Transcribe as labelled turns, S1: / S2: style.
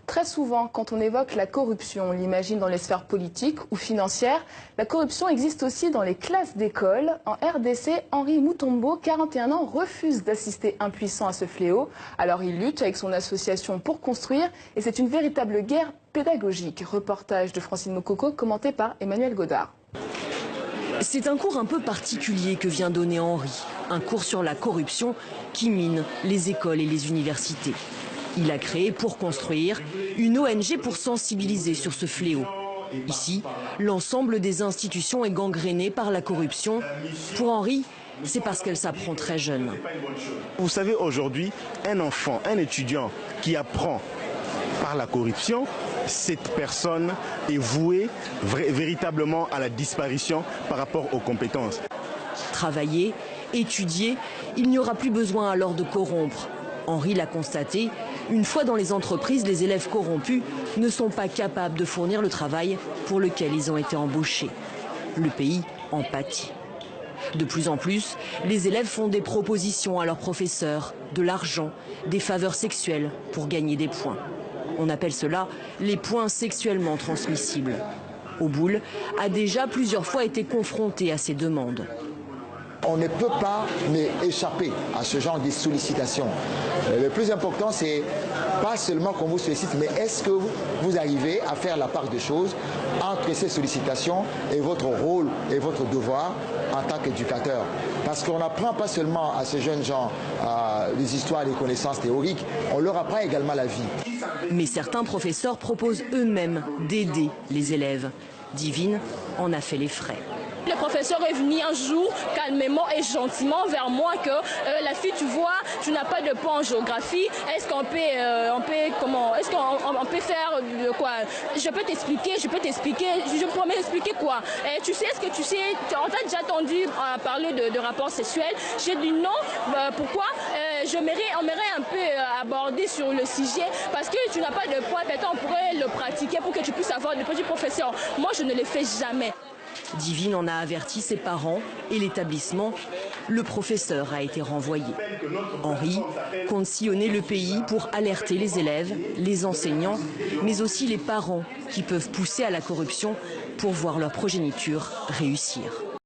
S1: Très souvent, quand on évoque la corruption, on l'imagine dans les sphères politiques ou financières. La corruption existe aussi dans les classes d'école. En RDC, Henri Mutombo, 41 ans, refuse d'assister impuissant à ce fléau. Alors il lutte avec son association pour construire et c'est une véritable guerre pédagogique. Reportage de Francine Mokoko, commenté par Emmanuel Godard.
S2: C'est un cours un peu particulier que vient donner Henri. Un cours sur la corruption qui mine les écoles et les universités. Il a créé Pour construire une ONG pour sensibiliser sur ce fléau. Ici, l'ensemble des institutions est gangréné par la corruption. Pour Henri, c'est parce qu'elle s'apprend très jeune.
S3: Vous savez, aujourd'hui, un enfant, un étudiant qui apprend par la corruption, cette personne est vouée véritablement à la disparition par rapport aux compétences.
S2: Travailler, étudier, il n'y aura plus besoin alors de corrompre. Henri l'a constaté, une fois dans les entreprises, les élèves corrompus ne sont pas capables de fournir le travail pour lequel ils ont été embauchés. Le pays en pâtit. De plus en plus, les élèves font des propositions à leurs professeurs, de l'argent, des faveurs sexuelles pour gagner des points. On appelle cela les points sexuellement transmissibles. Oboul a déjà plusieurs fois été confronté à ces demandes.
S4: On ne peut pas échapper à ce genre de sollicitations. Le plus important, c'est pas seulement qu'on vous sollicite, mais est-ce que vous arrivez à faire la part des choses entre ces sollicitations et votre rôle et votre devoir en tant qu'éducateur. Parce qu'on n'apprend pas seulement à ces jeunes gens des histoires, des connaissances théoriques, on leur apprend également la vie.
S2: Mais certains professeurs proposent eux-mêmes d'aider les élèves. Divine en a fait les frais.
S5: Le professeur est venu un jour calmement et gentiment vers moi que la fille, tu vois, tu n'as pas de points en géographie. Est-ce qu'on peut, faire quoi? Je peux t'expliquer. Je peux m'expliquer quoi? Et tu sais ce que tu sais? On t'a déjà entendu parler de rapports sexuels. J'ai dit non. Pourquoi? On m'aimerait un peu aborder sur le sujet parce que tu n'as pas de points. Peut-être on pourrait le pratiquer pour que tu puisses avoir de petits professeurs. Moi, je ne le fais jamais.
S2: Divine en a averti ses parents et l'établissement. Le professeur a été renvoyé. Henri compte sillonner le pays pour alerter les élèves, les enseignants, mais aussi les parents qui peuvent pousser à la corruption pour voir leur progéniture réussir.